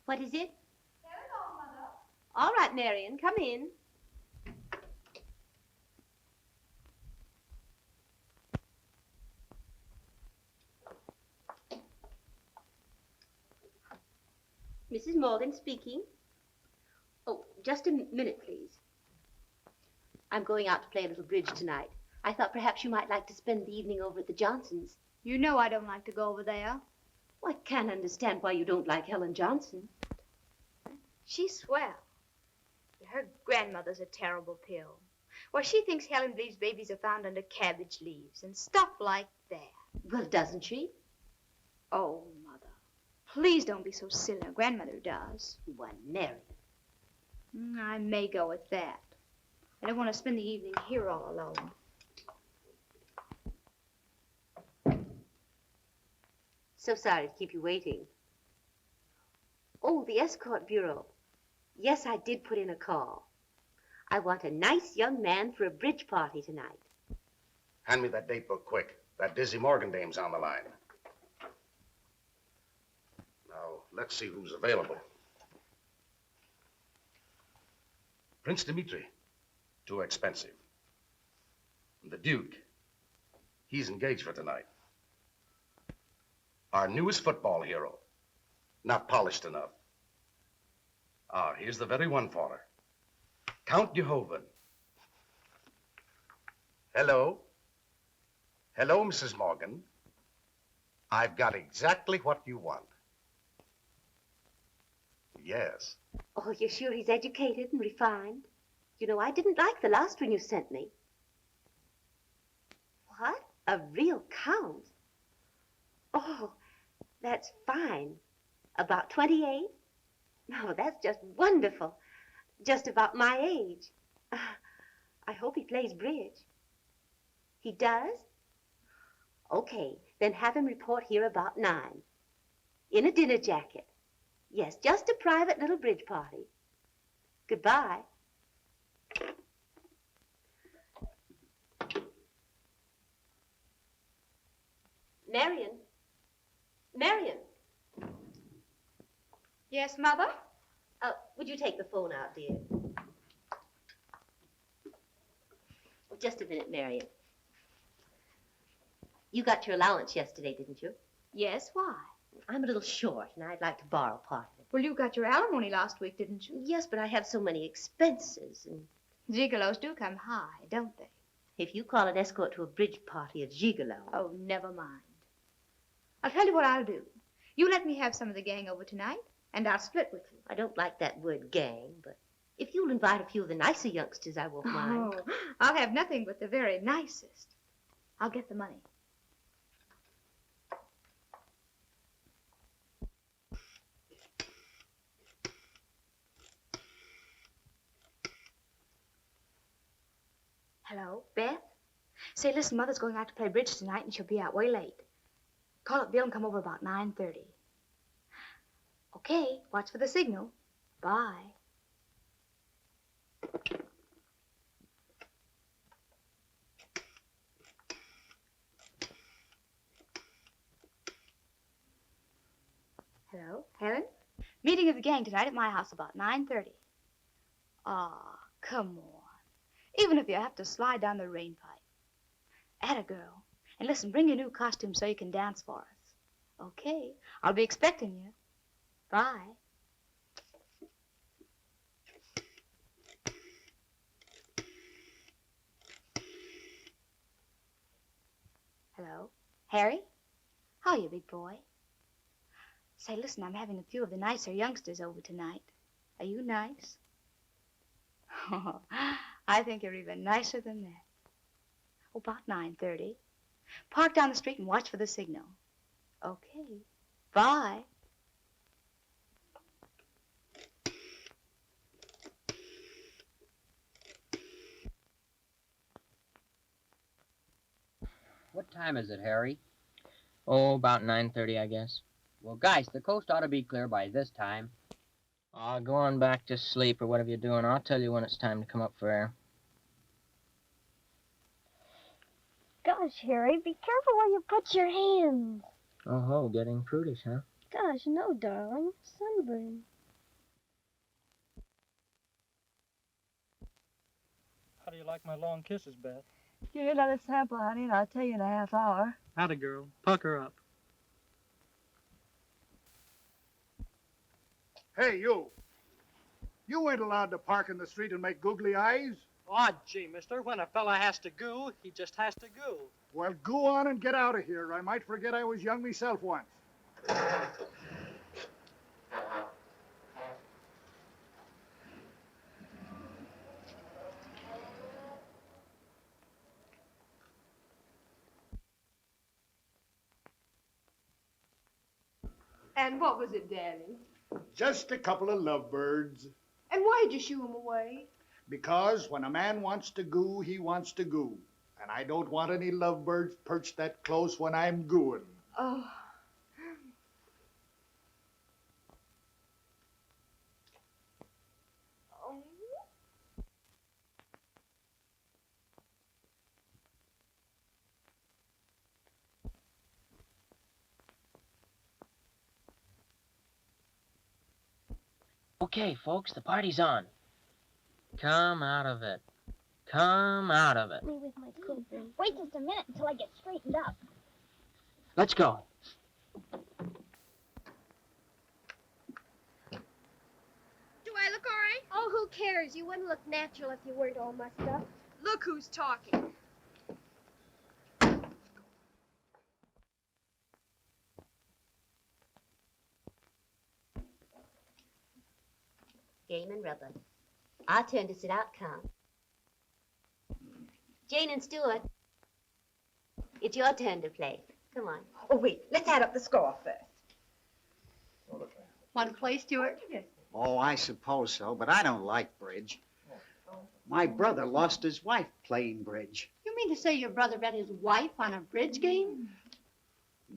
What is it? Hello, Mother. All right, Marion, come in. Mrs. Morgan speaking. Oh, just a minute, please. I'm going out to play a little bridge tonight. I thought perhaps you might like to spend the evening over at the Johnsons'. You know I don't like to go over there. Well, I can't understand why you don't like Helen Johnson. She's swell. Her grandmother's a terrible pill. Well, she thinks Helen believes babies are found under cabbage leaves and stuff like that. Well, doesn't she? Oh, Mother. Please don't be so silly. Her grandmother does. Why, Marion. I may go with that. I don't want to spend the evening here all alone. So sorry to keep you waiting. Oh, the escort bureau. Yes, I did put in a call. I want a nice young man for a bridge party tonight. Hand me that date book quick. That Dizzy Morgan dame's on the line. Now, let's see who's available. Prince Dmitri. Too expensive. And the Duke. He's engaged for tonight. Our newest football hero. Not polished enough. Ah, here's the very one for her. Count Jehovan. Hello. Hello, Mrs. Morgan. I've got exactly what you want. Yes. Oh, you're sure he's educated and refined? You know, I didn't like the last one you sent me. What? A real count? Oh, that's fine. About 28? Oh, that's just wonderful. Just about my age. I hope he plays bridge. He does? Okay, then have him report here about 9. In a dinner jacket. Yes, just a private little bridge party. Goodbye. Marion. Marion. Yes, Mother? Would you take the phone out, dear? Just a minute, Marion. You got your allowance yesterday, didn't you? Yes, why? I'm a little short, and I'd like to borrow part of it. Well, you got your alimony last week, didn't you? Yes, but I have so many expenses, and Gigolos do come high, don't they? if you call an escort to a bridge party a gigolo... Oh, never mind. I'll tell you what I'll do. You let me have some of the gang over tonight, and I'll split with you. I don't like that word gang, but if you'll invite a few of the nicer youngsters, I won't mind. Oh, I'll have nothing but the very nicest. I'll get the money. Hello, Beth? Say, listen, Mother's going out to play bridge tonight, and she'll be out way late. Call up Bill and come over about 9:30. Okay, watch for the signal. Bye. Hello, Helen? Meeting of the gang tonight at my house about 9:30. Aw, come on. Even if you have to slide down the rain pipe. Atta girl. And listen, bring your new costume so you can dance for us. Okay, I'll be expecting you. Bye. Hello, Harry? How are you, big boy? Say, listen, I'm having a few of the nicer youngsters over tonight. Are you nice? Oh, I think you're even nicer than that. Oh, about 9:30. Park down the street and watch for the signal. Okay. Bye. What time is it, Harry? Oh, about 9:30, I guess. Well, guys, the coast ought to be clear by this time. Go on back to sleep or whatever you're doing. I'll tell you when it's time to come up for air. Gosh, Harry, be careful where you put your hands. Oh, getting prudish, huh? Gosh, no, darling. Sunburn. How do you like my long kisses, Beth? Give me another sample, honey, and I'll tell you in a half hour. Howdy, girl. Pucker up. Hey, you. You ain't allowed to park in the street and make googly eyes. Oh, gee, mister, when a fella has to goo, he just has to goo. Well, go on and get out of here. I might forget I was young myself once. And what was it, Daddy? Just a couple of lovebirds. And why'd you shoo 'em away? Because when a man wants to goo, he wants to goo. And I don't want any lovebirds perched that close when I'm gooing. Oh. Okay, folks, the party's on. Come out of it. Come out of it. Me with my coat. Wait just a minute until I get straightened up. Let's go. Do I look all right? Oh, who cares? You wouldn't look natural if you weren't all mussed up. Look who's talking. Game and rubber. Our turn to sit out count. Jane and Stuart, it's your turn to play. Come on. Oh, wait. Let's add up the score first. Want to play, Stuart? Oh, I suppose so, but I don't like bridge. My brother lost his wife playing bridge. You mean to say your brother bet his wife on a bridge game?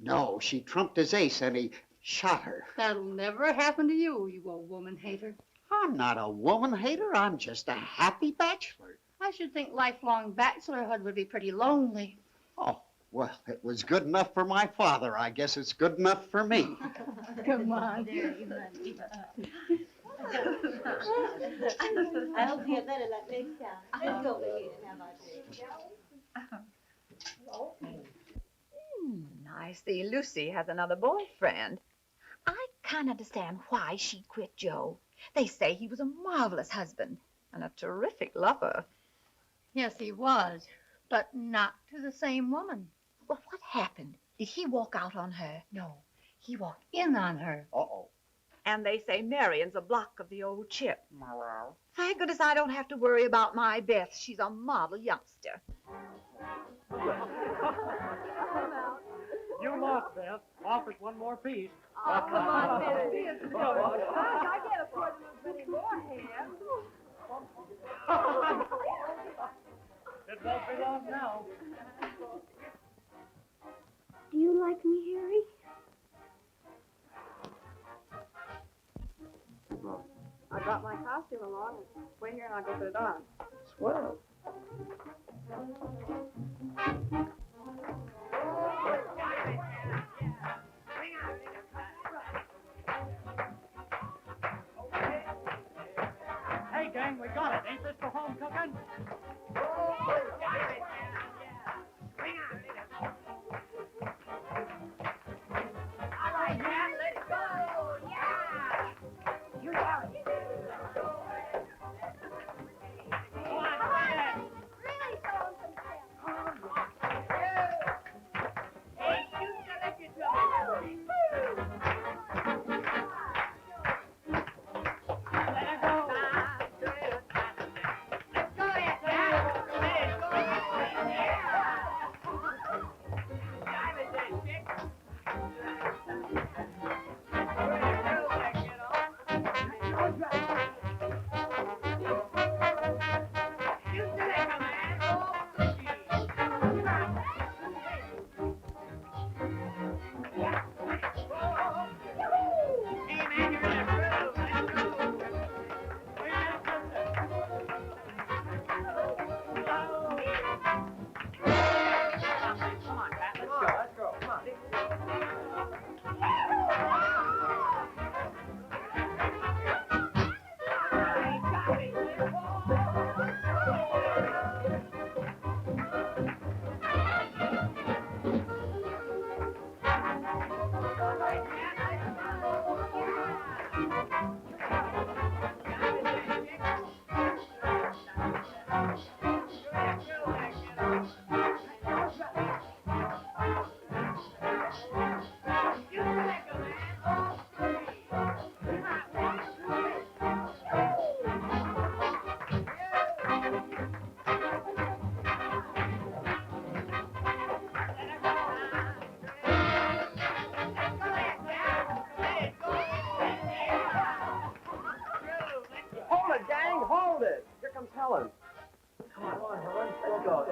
No, she trumped his ace and he shot her. That'll never happen to you, you old woman hater. I'm not a woman hater. I'm just a happy bachelor. I should think lifelong bachelorhood would be pretty lonely. Oh, well, it was good enough for my father. I guess it's good enough for me. Come on. I hope you get better luck next time. Let's go over here and have our drink. I see Lucy has another boyfriend. I can't understand why she quit Joe. They say he was a marvelous husband and a terrific lover. Yes, he was, but not to the same woman. Well, what happened? Did he walk out on her? No, he walked in on her. Uh-oh. And they say Marion's a block of the old chip. Thank goodness I don't have to worry about my Beth. She's a model youngster. You lost, Beth. Offers one more piece. Oh, come on, Betty. I can't afford to lose any more hair. It won't be long now. Do you like me, Harry? I brought my costume along. Wait here and I'll go put it on. Swell. Hey, gang, we got it. Ain't this for home cooking? fellas. Come on, Helen. Let's go.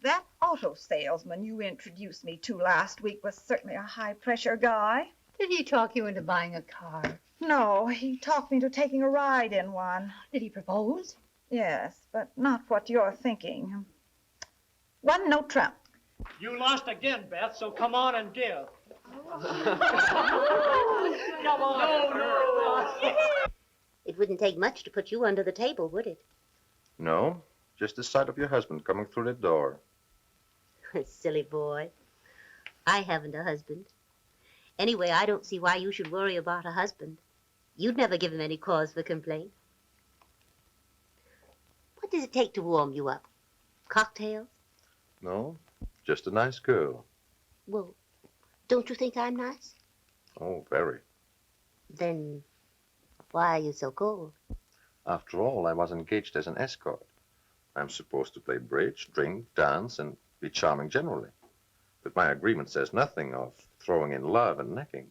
That auto salesman you introduced me to last week was certainly a high-pressure guy. Did he talk you into buying a car? No, he talked me into taking a ride in one. Did he propose? Yes, but not what you're thinking. One no trump. You lost again, Beth, so come on and give. Come on. No. It wouldn't take much to put you under the table, would it? No, just the sight of your husband coming through the door. Silly boy. I haven't a husband. Anyway, I don't see why you should worry about a husband. You'd never give him any cause for complaint. What does it take to warm you up? Cocktails? No, just a nice girl. Well, don't you think I'm nice? Oh, very. Then why are you so cold? After all, I was engaged as an escort. I'm supposed to play bridge, drink, dance, and be charming generally. But my agreement says nothing of throwing in love and necking.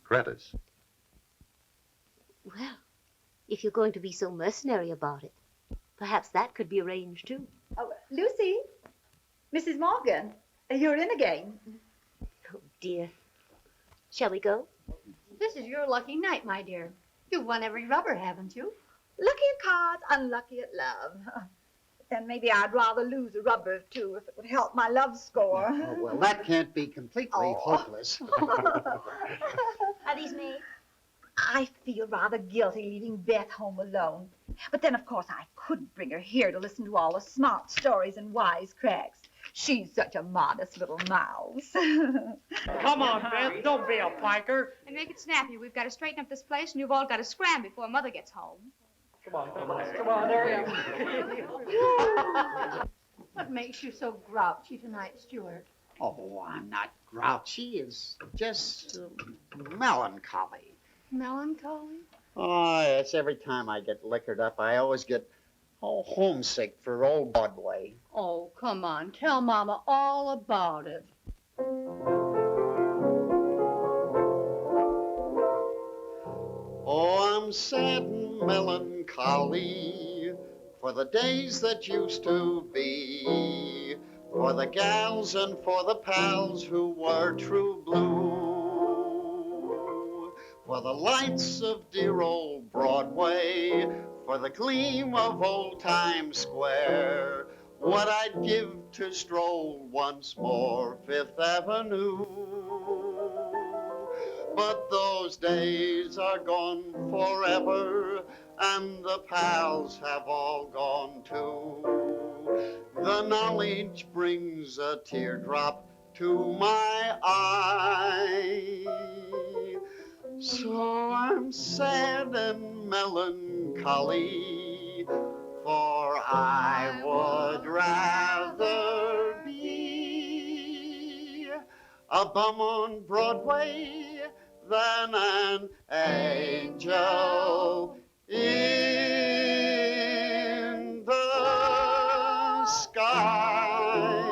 Gratis. Well, if you're going to be so mercenary about it, perhaps that could be arranged, too. Oh, Lucy, Mrs. Morgan, you're in again. Oh, dear. Shall we go? This is your lucky night, my dear. You've won every rubber, haven't you? Lucky at cards, unlucky at love. Then maybe I'd rather lose a rubber or two if it would help my love score. Oh, well, that can't be completely hopeless. Are these made? I feel rather guilty leaving Beth home alone. But then, of course, I couldn't bring her here to listen to all the smart stories and wisecracks. She's such a modest little mouse. Come on, Beth, don't be a piker. And make it snappy. We've got to straighten up this place, and you've all got to scram before Mother gets home. Come on, there you go. What makes you so grouchy tonight, Stuart? Oh, I'm not grouchy. It's just melancholy. Melancholy? Oh, it's every time I get liquored up, I always get homesick for old Broadway. Oh, come on. Tell Mama all about it. Oh, I'm sad and melancholy for the days that used to be, for the gals and for the pals who were true blue, for the lights of dear old Broadway, for the gleam of old Times Square, what I'd give to stroll once more Fifth Avenue. But those days are gone forever, and the pals have all gone too. The knowledge brings a teardrop to my eye. So I'm sad and melancholy, for I would rather be a bum on Broadway than an angel in the sky.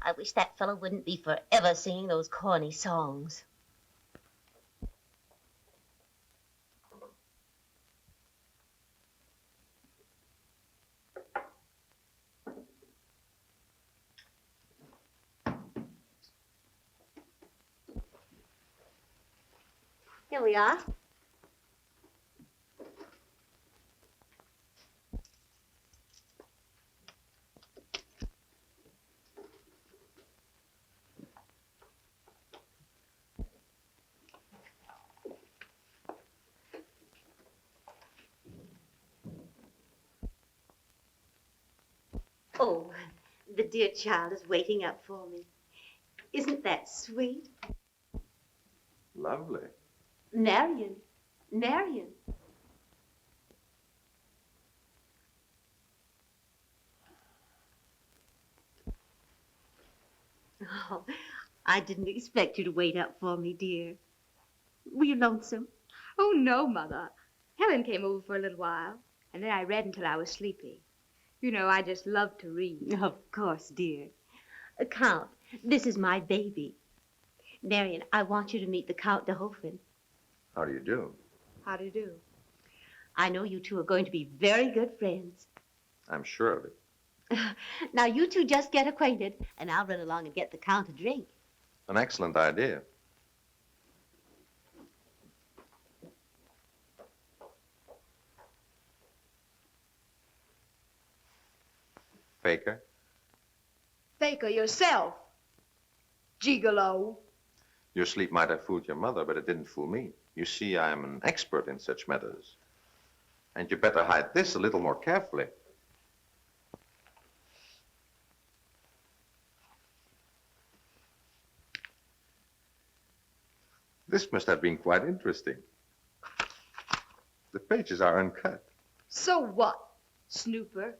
I wish that fellow wouldn't be forever singing those corny songs. Here we are. Oh, the dear child is waiting up for me. Isn't that sweet? Lovely. Marion. Marion. Oh, I didn't expect you to wait up for me, dear. Were you lonesome? Oh, no, Mother. Helen came over for a little while, and then I read until I was sleepy. You know, I just love to read. Of course, dear. Count, this is my baby. Marion, I want you to meet the Count de Hofen. How do you do? How do you do? I know you two are going to be very good friends. I'm sure of it. Now, you two just get acquainted, and I'll run along and get the Count a drink. An excellent idea. Faker? Faker yourself, gigolo. Your sleep might have fooled your mother, but it didn't fool me. You see, I am an expert in such matters. And you better hide this a little more carefully. This must have been quite interesting. The pages are uncut. So what, snooper?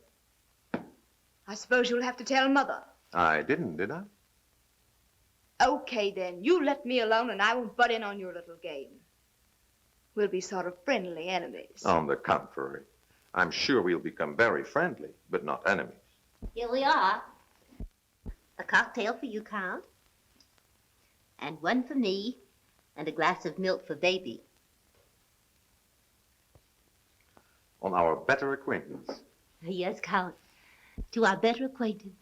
I suppose you'll have to tell Mother. I didn't, did I? Okay, then. You let me alone and I won't butt in on your little game. We'll be sort of friendly enemies. On the contrary. I'm sure we'll become very friendly, but not enemies. Here we are. A cocktail for you, Count. And one for me, and a glass of milk for baby. On our better acquaintance. Yes, Count. To our better acquaintance.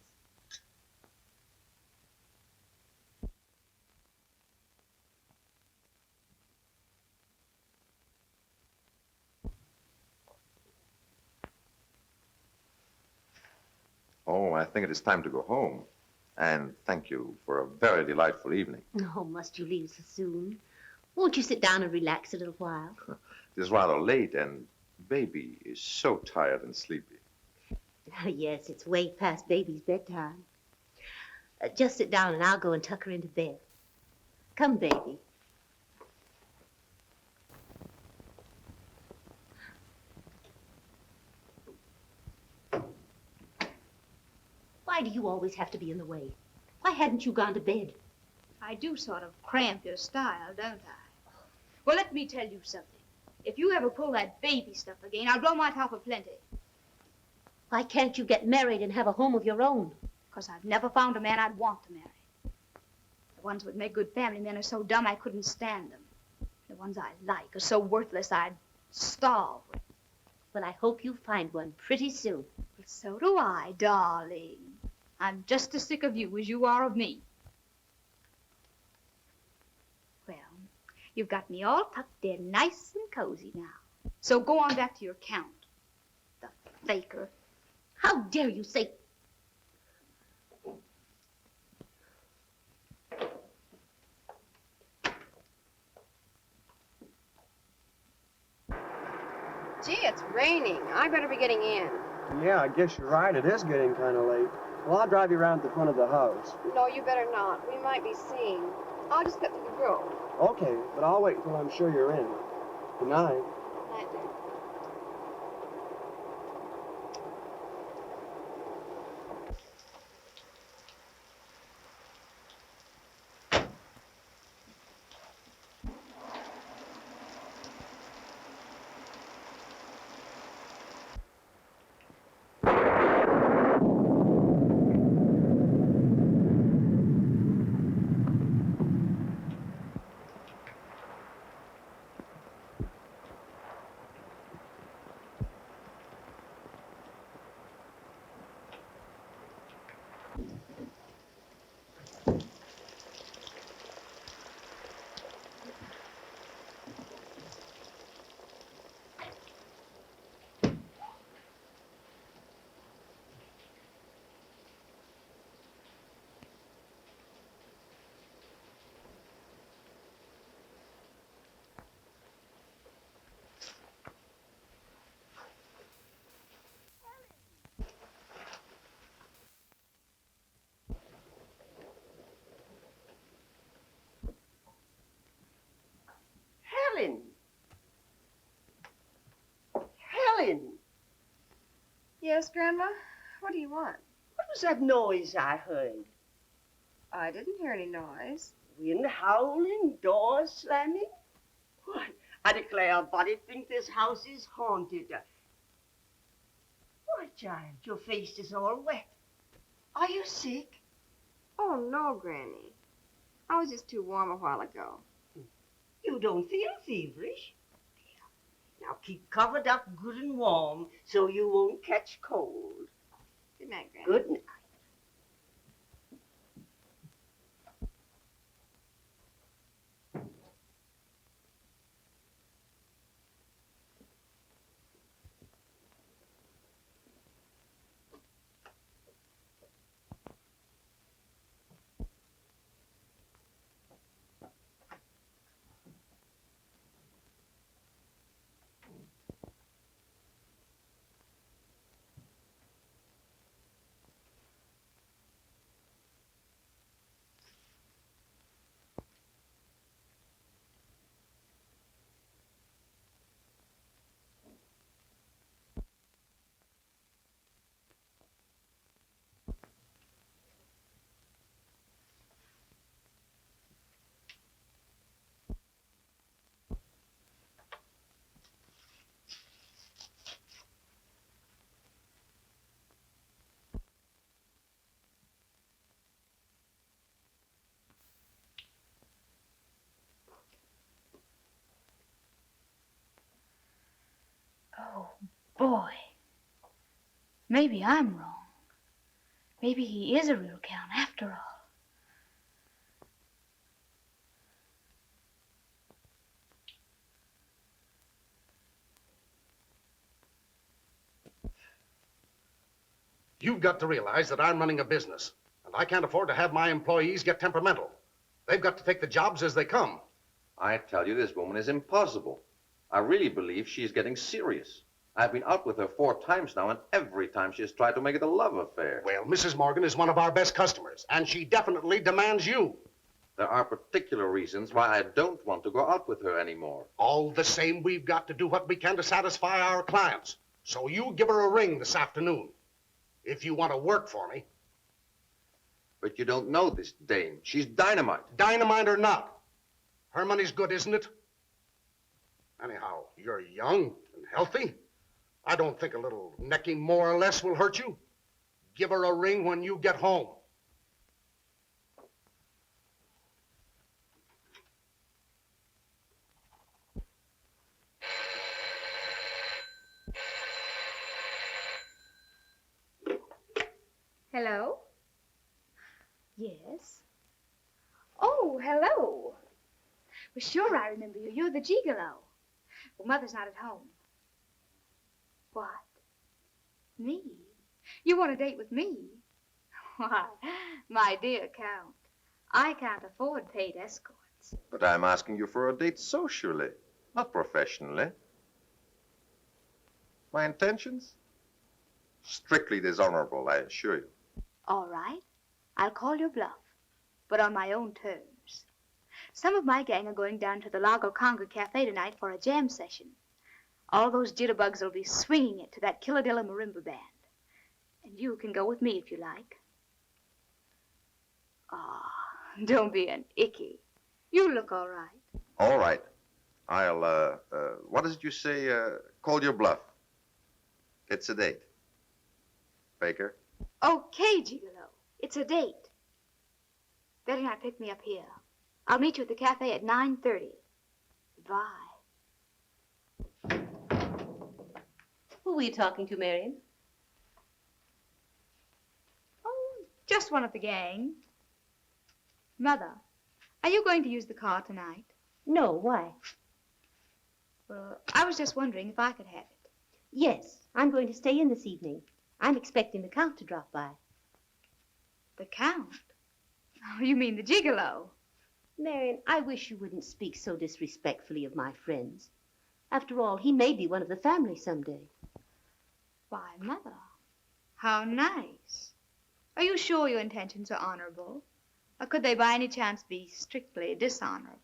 Oh, I think it is time to go home. And thank you for a very delightful evening. Oh, must you leave so soon? Won't you sit down and relax a little while? It is rather late, and baby is so tired and sleepy. Yes, it's way past baby's bedtime. Just sit down and I'll go and tuck her into bed. Come, baby. Why do you always have to be in the way? Why hadn't you gone to bed? I do sort of cramp your style, don't I? Well, let me tell you something. If you ever pull that baby stuff again, I'll blow my top a plenty. Why can't you get married and have a home of your own? 'Cause I've never found a man I'd want to marry. The ones who would make good family men are so dumb I couldn't stand them. The ones I like are so worthless I'd starve. Well, I hope you find one pretty soon. Well, so do I, darling. I'm just as sick of you as you are of me. Well, you've got me all tucked in nice and cozy now. So go on back to your Count. The faker. How dare you say... Gee, it's raining. I better be getting in. Yeah, I guess you're right. It is getting kind of late. Well, I'll drive you around to the front of the house. No, you better not. We might be seen. I'll just cut through the grove. Okay, but I'll wait until I'm sure you're in. Good night. Night, dear. Yes, Grandma? What do you want? What was that noise I heard? I didn't hear any noise. Wind howling, doors slamming? Why, I declare a body think this house is haunted. Why, child, your face is all wet. Are you sick? Oh, no, Granny. I was just too warm a while ago. You don't feel feverish? Now keep covered up good and warm so you won't catch cold. Good night, Granny. Good night. Oh, boy. Maybe I'm wrong. Maybe he is a real count after all. You've got to realize that I'm running a business, and I can't afford to have my employees get temperamental. They've got to take the jobs as they come. I tell you, this woman is impossible. I really believe she's getting serious. I've been out with her 4 times now, and every time she has tried to make it a love affair. Well, Mrs. Morgan is one of our best customers, and she definitely demands you. There are particular reasons why I don't want to go out with her anymore. All the same, we've got to do what we can to satisfy our clients. So you give her a ring this afternoon, if you want to work for me. But you don't know this dame. She's dynamite. Dynamite or not, her money's good, isn't it? Anyhow, you're young and healthy. I don't think a little necking more or less will hurt you. Give her a ring when you get home. Hello? Yes? Oh, hello. Well, sure, I remember you. You're the gigolo. Well, Mother's not at home. What? Me? You want a date with me? Why, my dear Count, I can't afford paid escorts. But I'm asking you for a date socially, not professionally. My intentions? Strictly dishonorable, I assure you. All right. I'll call your bluff, but on my own terms. Some of my gang are going down to the Lago Conga Cafe tonight for a jam session. All those jitterbugs will be swinging it to that Killadilla marimba band. And you can go with me if you like. Ah, don't be an icky. You look all right. All right. I'll, what is it you say, call your bluff? It's a date. Baker? Okay, Gigolo. It's a date. Better not pick me up here. I'll meet you at the cafe at 9:30. Bye. Who were you talking to, Marion? Oh, just one of the gang. Mother, are you going to use the car tonight? No, why? Well, I was just wondering if I could have it. Yes, I'm going to stay in this evening. I'm expecting the Count to drop by. The Count? Oh, you mean the gigolo? Marion, I wish you wouldn't speak so disrespectfully of my friends. After all, he may be one of the family someday. Why, Mother, how nice. Are you sure your intentions are honorable? Or could they by any chance be strictly dishonorable?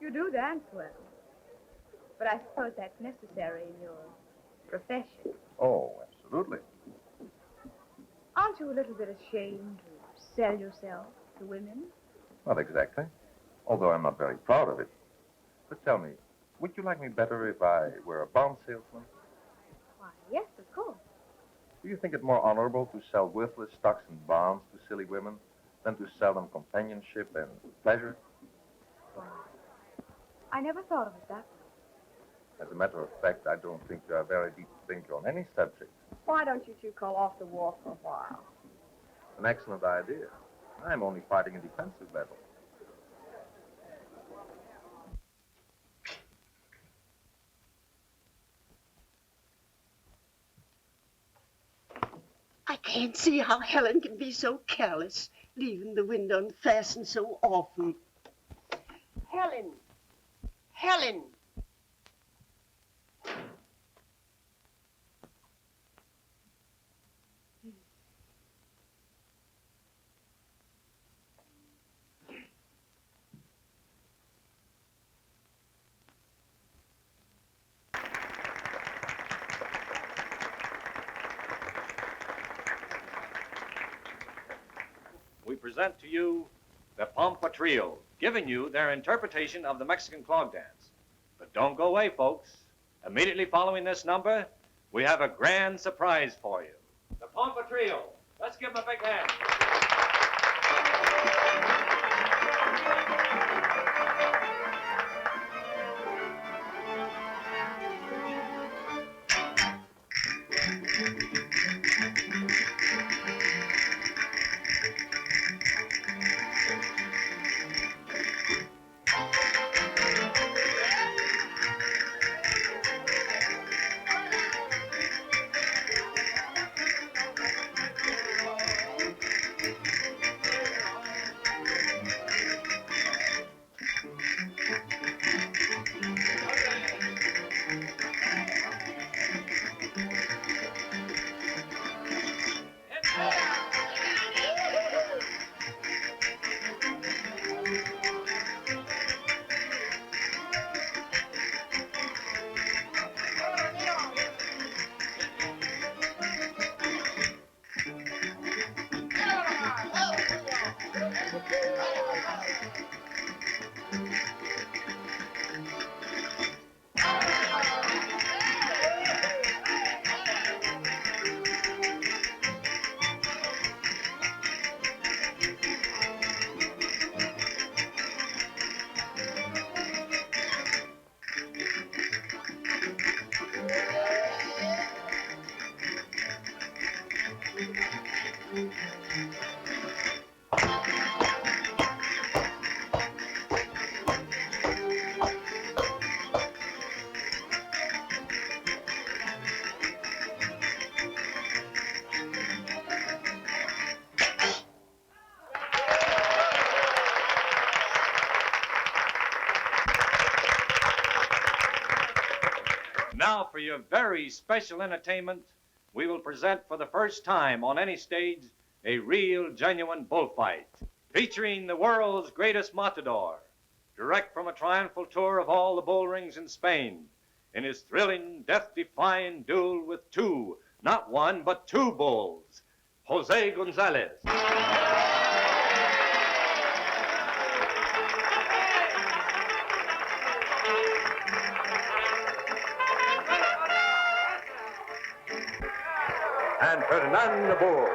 You do dance well. But I suppose that's necessary in your profession. Oh, absolutely. Aren't you a little bit ashamed to sell yourself to women? Not exactly. Although I'm not very proud of it. But tell me, would you like me better if I were a bond salesman? Why, yes, of course. Do you think it more honorable to sell worthless stocks and bonds to silly women than to sell them companionship and pleasure? Why, I never thought of it that way. As a matter of fact, I don't think you're a very deep thinker on any subject. Why don't you two call off the war for a while? An excellent idea. I'm only fighting a defensive battle. I can't see how Helen can be so careless, leaving the window unfastened so often. Helen! Helen! We present to you the Pampa Trio, giving you their interpretation of the Mexican clog dance. But don't go away, folks. Immediately following this number, we have a grand surprise for you. The Pampa Trio. Let's give them a big hand. Now, for your very special entertainment, we will present for the first time on any stage a real, genuine bullfight, featuring the world's greatest matador, direct from a triumphal tour of all the bull rings in Spain, in his thrilling, death-defying duel with two, not one, but two bulls, Jose Gonzalez. And Ferdinand the Bull.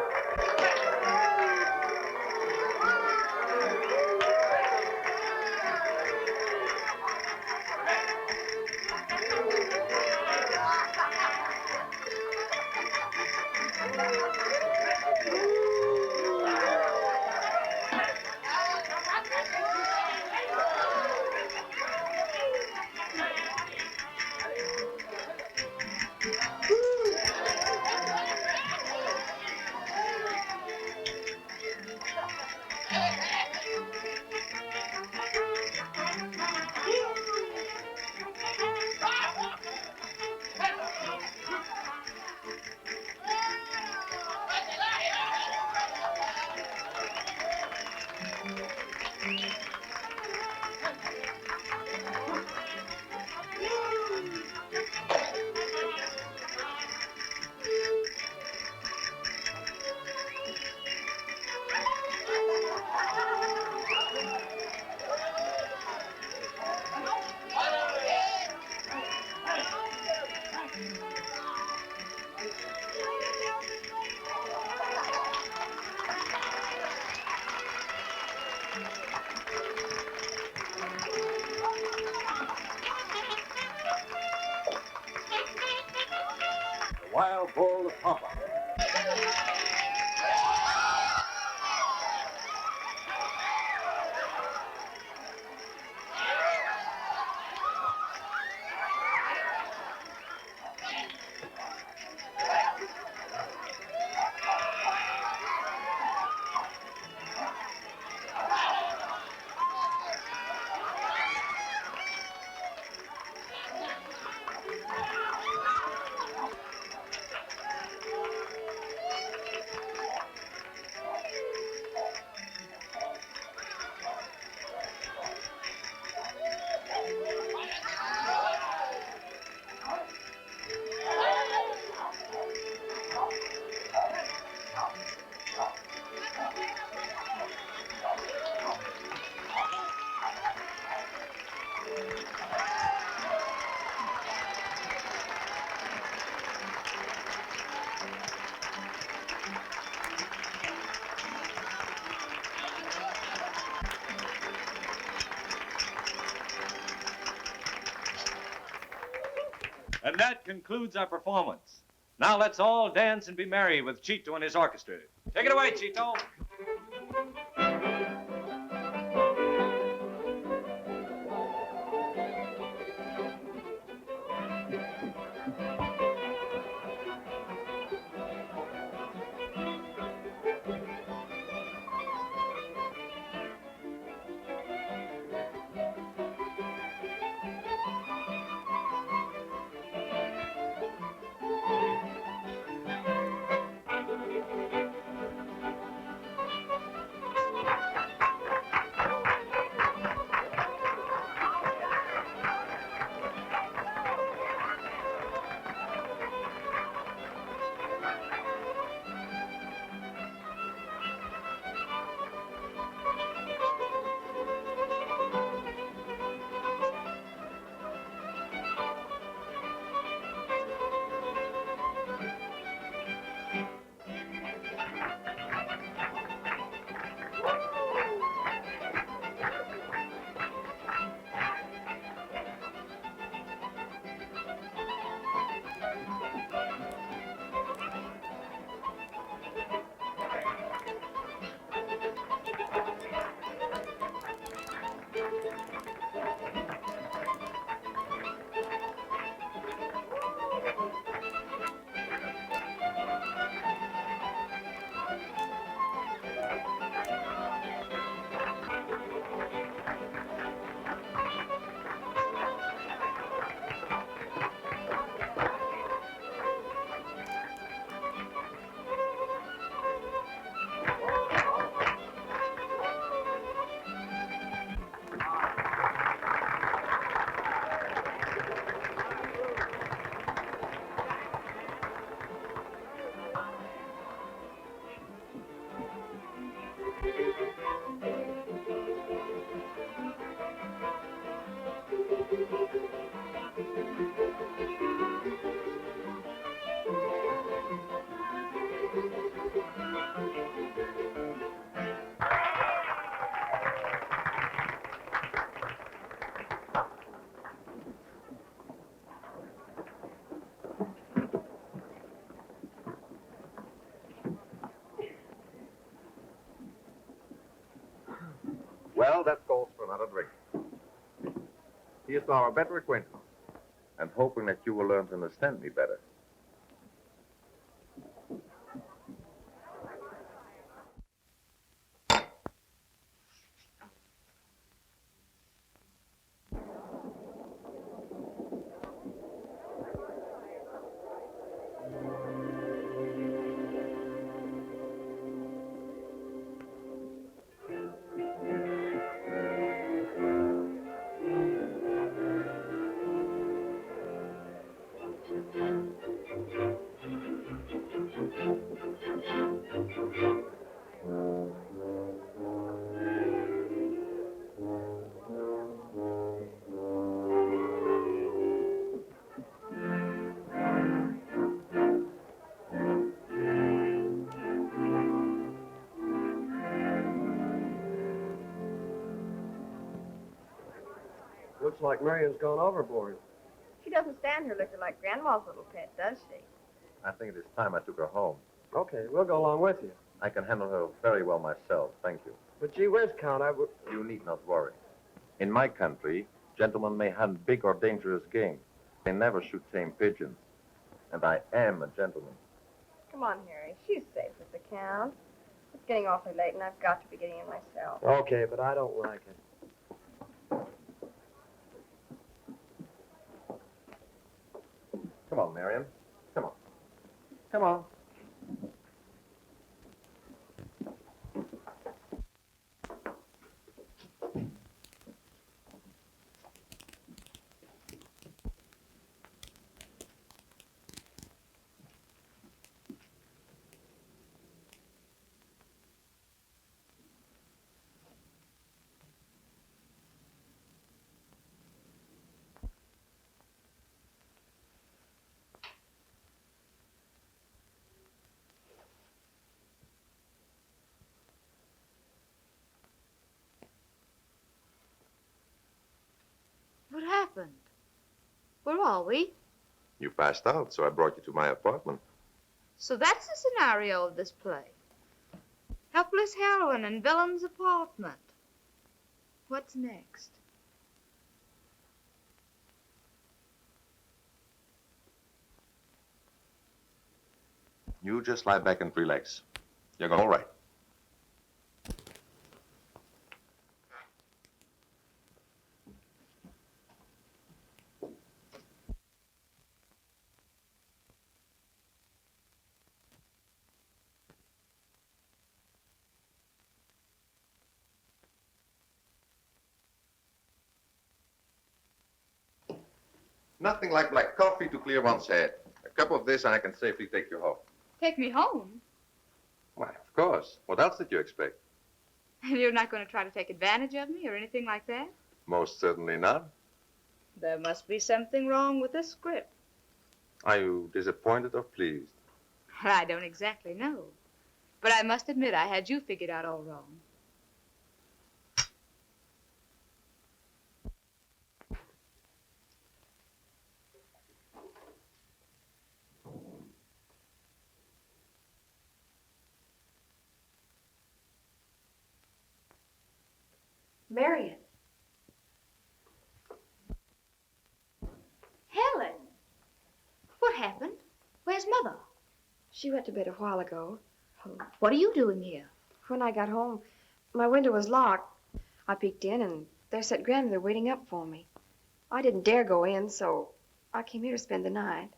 offer. And that concludes our performance. Now let's all dance and be merry with Chito and his orchestra. Take it away, Chito. Well, that calls for another drink. Here's to our better acquaintance, and hoping that you will learn to understand me better. Looks like Marion's gone overboard. She doesn't stand her liquor like Grandma's little pet, does she? I think it is time I took her home. Okay, we'll go along with you. I can handle her very well myself, thank you. But gee whiz, Count, You need not worry. In my country, gentlemen may hunt big or dangerous game. They never shoot tame pigeons. And I am a gentleman. Come on, Harry. She's safe with the Count. It's getting awfully late, and I've got to be getting in myself. Okay, but I don't like it. Come on, Marion. Come on. Come on. What happened? Where are we? You passed out, so I brought you to my apartment. So that's the scenario of this play. Helpless heroine in villain's apartment. What's next? You just lie back and relax. You're going all right. Nothing like black coffee to clear one's head. A cup of this and I can safely take you home. Take me home? Why, of course. What else did you expect? And you're not going to try to take advantage of me or anything like that? Most certainly not. There must be something wrong with this script. Are you disappointed or pleased? I don't exactly know. But I must admit I had you figured out all wrong. Marion. Helen! What happened? Where's Mother? She went to bed a while ago. What are you doing here? When I got home, my window was locked. I peeked in, and there sat Grandmother waiting up for me. I didn't dare go in, so I came here to spend the night.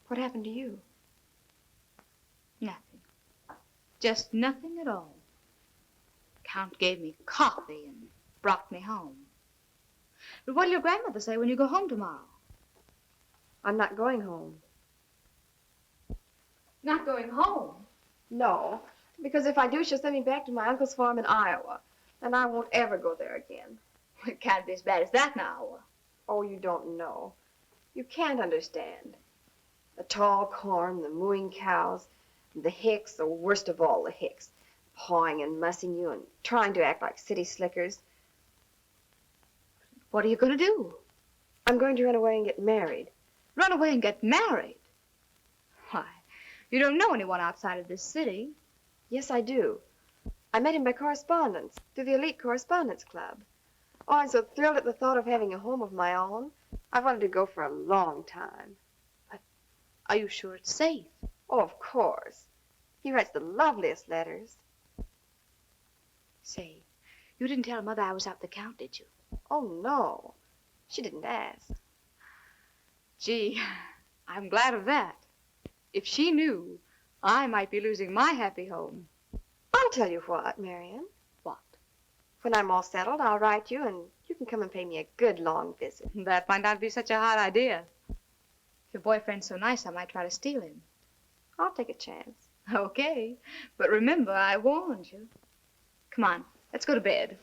What happened to you? Nothing. Just nothing at all. Count gave me coffee and brought me home. But what'll your grandmother say when you go home tomorrow? I'm not going home. Not going home? No, because if I do, she'll send me back to my uncle's farm in Iowa, and I won't ever go there again. It can't be as bad as that now. Oh, you don't know. You can't understand. The tall corn, the mooing cows, the hicks, the worst of all the hicks, pawing and mussing you and trying to act like city slickers. What are you going to do? I'm going to run away and get married. Run away and get married? Why, you don't know anyone outside of this city. Yes, I do. I met him by correspondence, through the Elite Correspondence Club. Oh, I'm so thrilled at the thought of having a home of my own. I've wanted to go for a long time. But are you sure it's safe? Oh, of course. He writes the loveliest letters. Say, you didn't tell Mother I was out with the Count, did you? Oh, no. She didn't ask. Gee, I'm glad of that. If she knew, I might be losing my happy home. I'll tell you what, Marion. What? When I'm all settled, I'll write you, and you can come and pay me a good long visit. That might not be such a hot idea. If your boyfriend's so nice, I might try to steal him. I'll take a chance. Okay, but remember, I warned you. Come on, let's go to bed.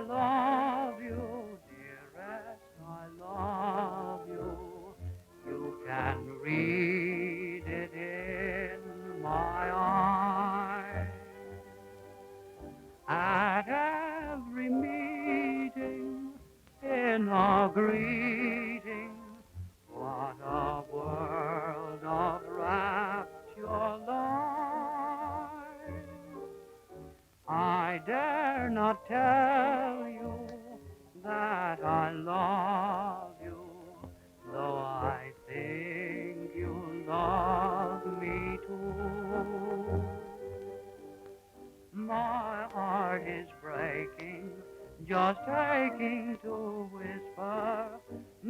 love you, dearest, I love you. You can read it in my eyes. At every meeting, in a greeting, what a world of rapture lies. I dare not tell you that I love you, though I think you love me too. My heart is breaking, just aching to whisper,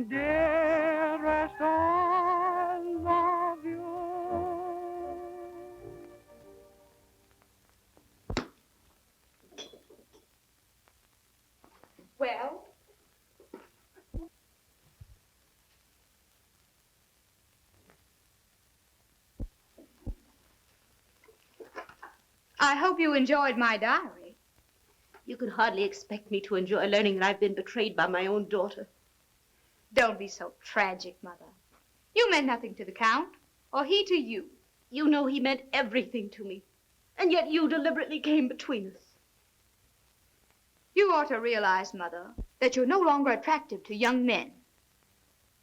dearest, I love you. Well? I hope you enjoyed my diary. You could hardly expect me to enjoy learning that I've been betrayed by my own daughter. Don't be so tragic, Mother. You meant nothing to the Count, or he to you. You know he meant everything to me, and yet you deliberately came between us. You ought to realize, Mother, that you're no longer attractive to young men.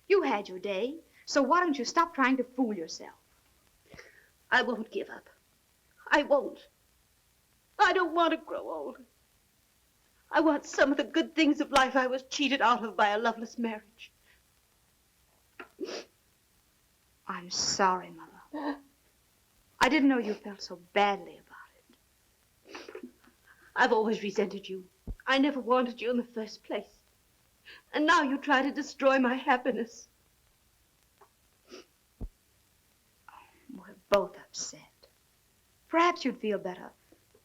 You had your day, so why don't you stop trying to fool yourself? I won't give up. I won't. I don't want to grow old. I want some of the good things of life I was cheated out of by a loveless marriage. I'm sorry, Mother. I didn't know you felt so badly about it. I've always resented you. I never wanted you in the first place. And now you try to destroy my happiness. We're both upset. Perhaps you'd feel better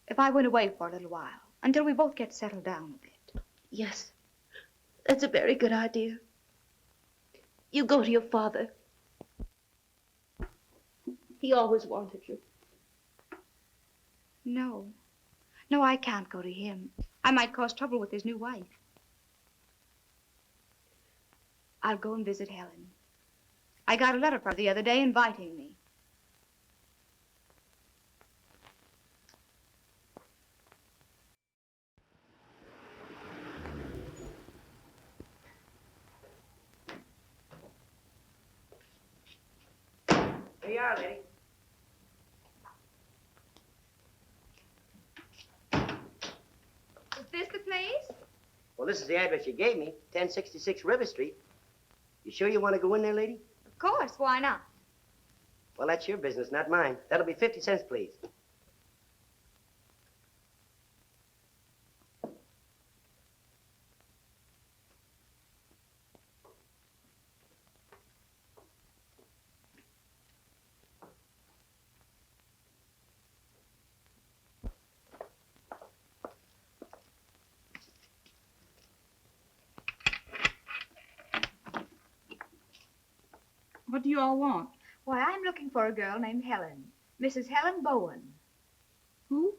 if I went away for a little while, until we both get settled down a bit. Yes, that's a very good idea. You go to your father. He always wanted you. No. No, I can't go to him. I might cause trouble with his new wife. I'll go and visit Helen. I got a letter from her the other day inviting me. Here you are, lady. Is this the place? Well, this is the address you gave me, 1066 River Street. You sure you want to go in there, lady? Of course, why not? Well, that's your business, not mine. That'll be 50 cents, please. What do you all want? Why, I'm looking for a girl named Helen. Mrs. Helen Bowen. Who?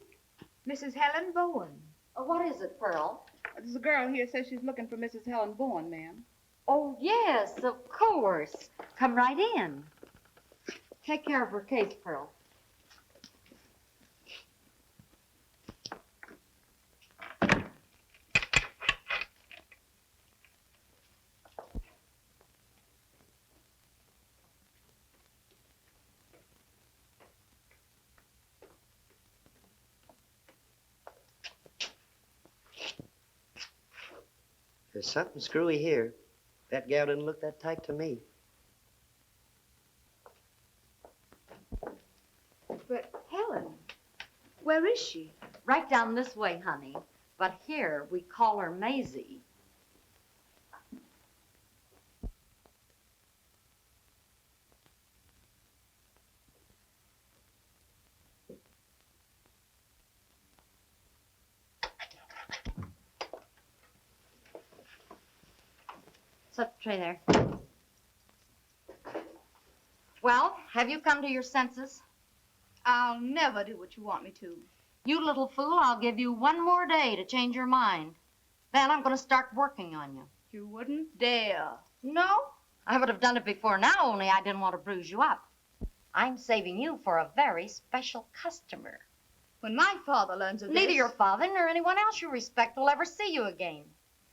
Mrs. Helen Bowen. What is it, Pearl? There's a girl here says she's looking for Mrs. Helen Bowen, ma'am. Oh, yes, of course. Come right in. Take care of her case, Pearl. There's something screwy here. That gal didn't look that tight to me. But Helen, where is she? Right down this way, honey. But here we call her Maisie. Set the tray there. Well, have you come to your senses? I'll never do what you want me to. You little fool, I'll give you one more day to change your mind. Then I'm going to start working on you. You wouldn't dare. No, I would have done it before now, only I didn't want to bruise you up. I'm saving you for a very special customer. When my father learns of Neither this... your father nor anyone else you respect will ever see you again.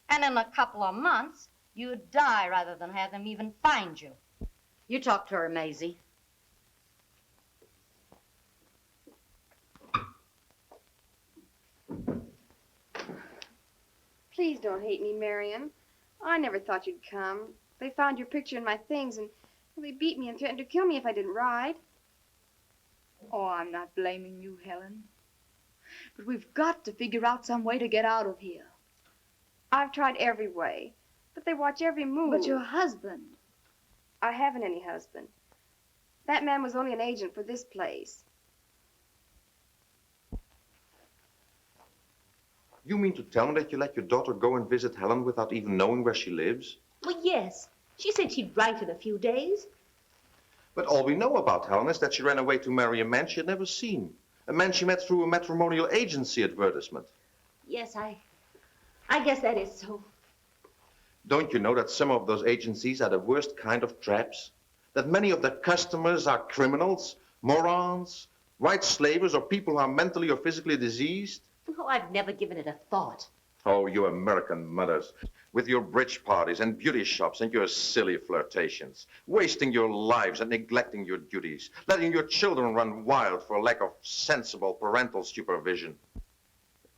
And in a couple of months, you'd die rather than have them even find you. You talk to her, Maisie. Please don't hate me, Marion. I never thought you'd come. They found your picture in my things, and they beat me and threatened to kill me if I didn't ride. Oh, I'm not blaming you, Helen. But we've got to figure out some way to get out of here. I've tried every way, but they watch every move. But your husband... I haven't any husband. That man was only an agent for this place. You mean to tell me that you let your daughter go and visit Helen without even knowing where she lives? Well, yes. She said she'd write in a few days. But all we know about Helen is that she ran away to marry a man she had never seen. A man she met through a matrimonial agency advertisement. Yes, I guess that is so. Don't you know that some of those agencies are the worst kind of traps? That many of their customers are criminals, morons, white slavers, or people who are mentally or physically diseased? Oh, I've never given it a thought. Oh, you American mothers, with your bridge parties and beauty shops and your silly flirtations, wasting your lives and neglecting your duties, letting your children run wild for lack of sensible parental supervision.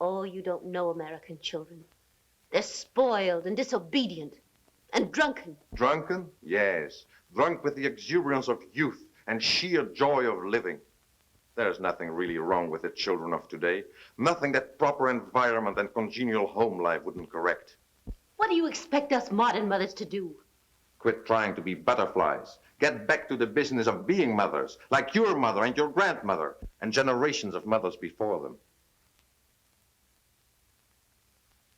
Oh, you don't know American children. They're spoiled and disobedient and drunken. Drunken? Yes. Drunk with the exuberance of youth and sheer joy of living. There's nothing really wrong with the children of today. Nothing that proper environment and congenial home life wouldn't correct. What do you expect us modern mothers to do? Quit trying to be butterflies. Get back to the business of being mothers, like your mother and your grandmother, and generations of mothers before them.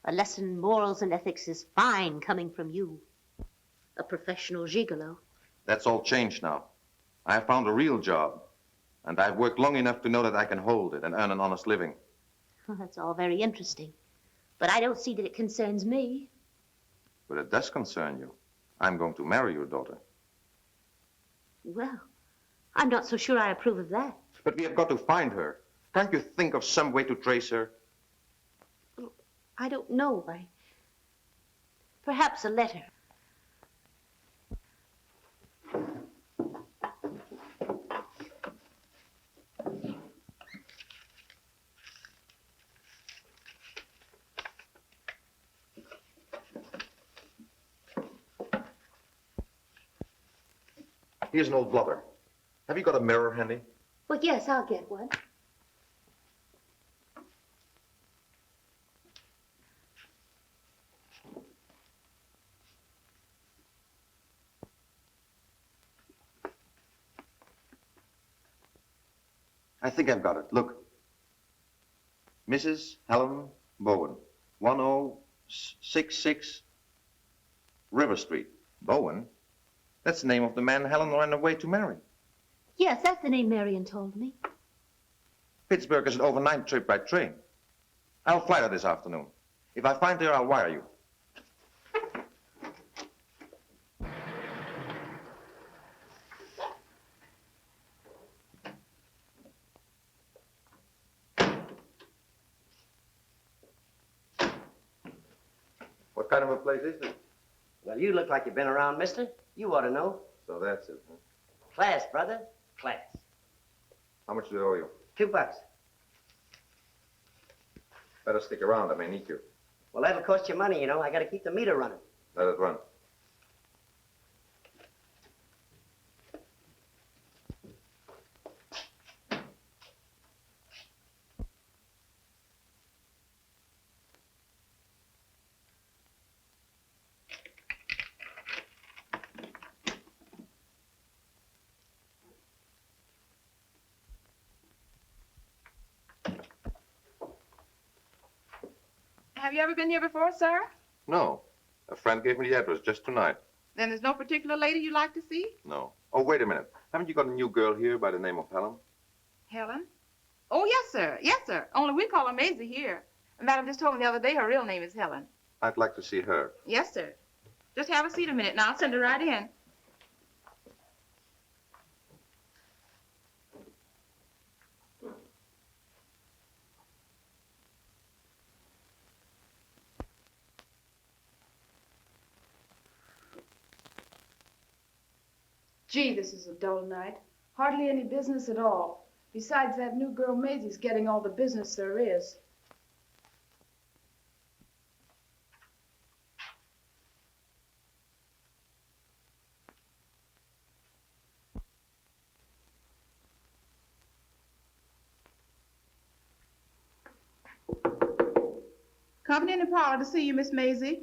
A lesson in morals and ethics is fine coming from you, a professional gigolo. That's all changed now. I have found a real job, and I've worked long enough to know that I can hold it and earn an honest living. Well, that's all very interesting, but I don't see that it concerns me. But it does concern you. I'm going to marry your daughter. Well, I'm not so sure I approve of that. But we have got to find her. Can't you think of some way to trace her? I don't know. Perhaps a letter. Here's an old blotter. Have you got a mirror handy? Well, yes, I'll get one. I think I've got it. Look. Mrs. Helen Bowen, 1066 River Street. Bowen? That's the name of the man Helen ran away to marry. Yes, that's the name Marion told me. Pittsburgh is an overnight trip by train. I'll fly her this afternoon. If I find her, I'll wire you. What kind of a place is this? Well, you look like you've been around, mister. You ought to know. So that's it, huh? Class, brother. Class. How much do I owe you? $2. Better stick around. I may need you. Well, that'll cost you money, you know. I gotta keep the meter running. Let it run. Have you ever been here before, sir? No. A friend gave me the address just tonight. Then there's no particular lady you'd like to see? No. Oh, wait a minute. Haven't you got a new girl here by the name of Helen? Helen? Oh, yes, sir. Yes, sir. Only we call her Maisie here. Madam just told me the other day her real name is Helen. I'd like to see her. Yes, sir. Just have a seat a minute, and I'll send her right in. Gee, this is a dull night. Hardly any business at all. Besides, that new girl Maisie's getting all the business there is. Coming in the parlor to see you, Miss Maisie.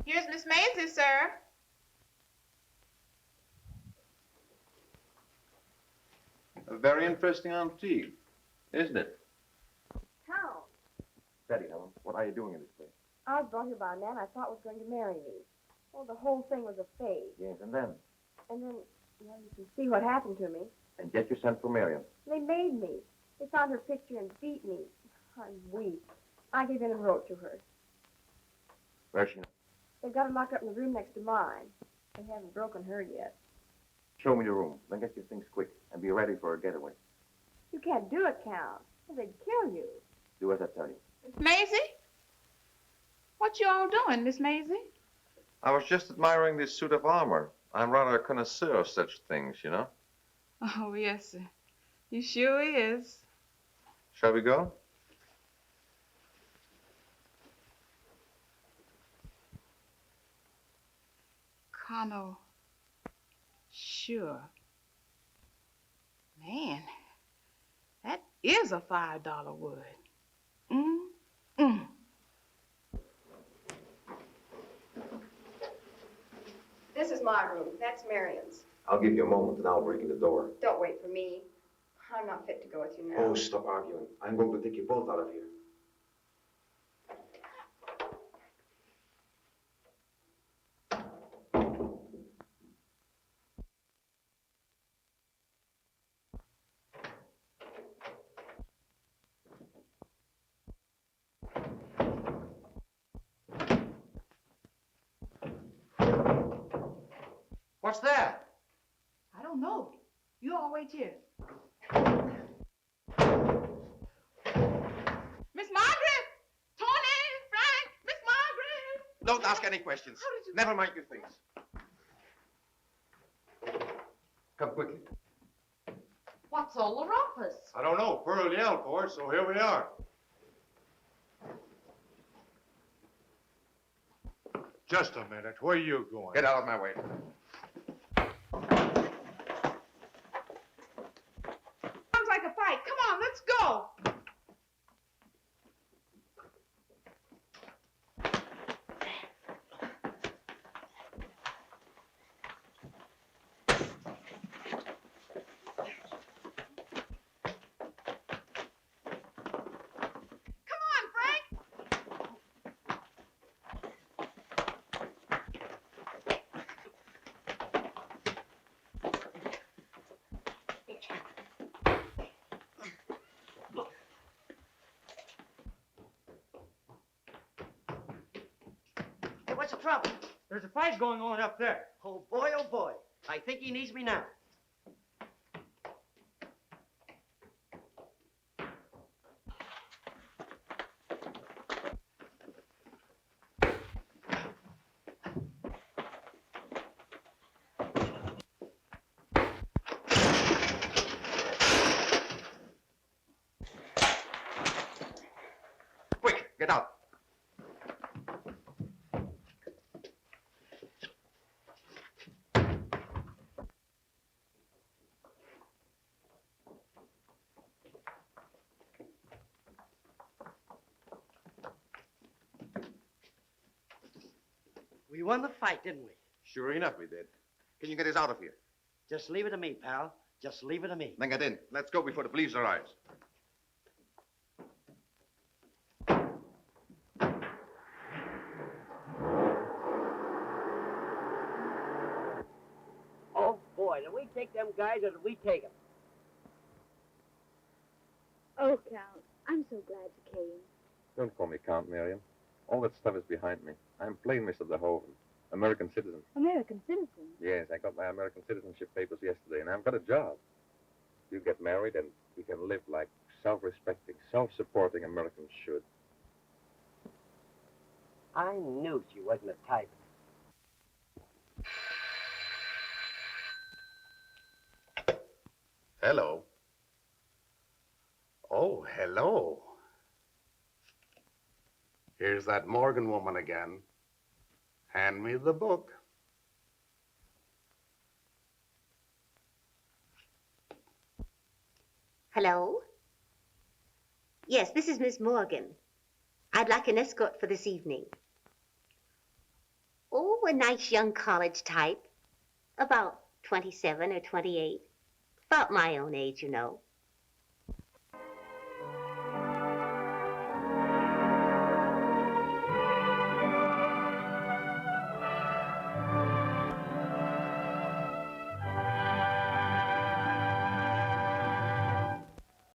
Here's Miss Maisie, sir. A very interesting antique, isn't it? How? Betty, Helen, what are you doing in this place? I was brought here by a man I thought was going to marry me. Well, the whole thing was a fake. Yes, and then? And then, well, you can see what happened to me. And yet you sent for Marion. They made me. They found her picture and beat me. I'm weak. I gave in and wrote to her. Where's she now? They've got her locked up in the room next to mine. They haven't broken her yet. Show me your room, then get your things quick, and be ready for a getaway. You can't do it, Count. They'd kill you. Do as I tell you. Miss Maisie? What you all doing, Miss Maisie? I was just admiring this suit of armor. I'm rather a connoisseur of such things, you know. Oh, yes, sir. You sure is. Shall we go? Connell. Sure. Man, that is a $5 word. This is my room. That's Marion's. I'll give you a moment, and I'll break in the door. Don't wait for me. I'm not fit to go with you now. Oh, stop arguing. I'm going to take you both out of here. What's that? I don't know. You all wait here. Miss Margaret! Tony! Frank! Miss Margaret! Don't ask any questions. Never mind your things. Come quickly. What's all the rumpus? I don't know. Pearl yelled for it, so here we are. Just a minute. Where are you going? Get out of my way. Sounds like a fight. Come on, let's go. What's the trouble? There's a fight going on up there. Oh, boy. I think he needs me now. Quick, get out. We won the fight, didn't we? Sure enough, we did. Can you get us out of here? Just leave it to me, pal. Just leave it to me. Then get in. Let's go before the police arrives. boy. Did we take them guys or did we take them? Oh, Count, I'm so glad you came. Don't call me Count, Miriam. All that stuff is behind me. I'm plain Mr. DeHoven, American citizen. American citizen? Yes, I got my American citizenship papers yesterday, and I've got a job. You get married, and we can live like self-respecting, self-supporting Americans should. I knew she wasn't a type. Hello. Oh, hello. Here's that Morgan woman again. Hand me the book. Hello? Yes, this is Miss Morgan. I'd like an escort for this evening. Oh, a nice young college type. About 27 or 28. About my own age, you know.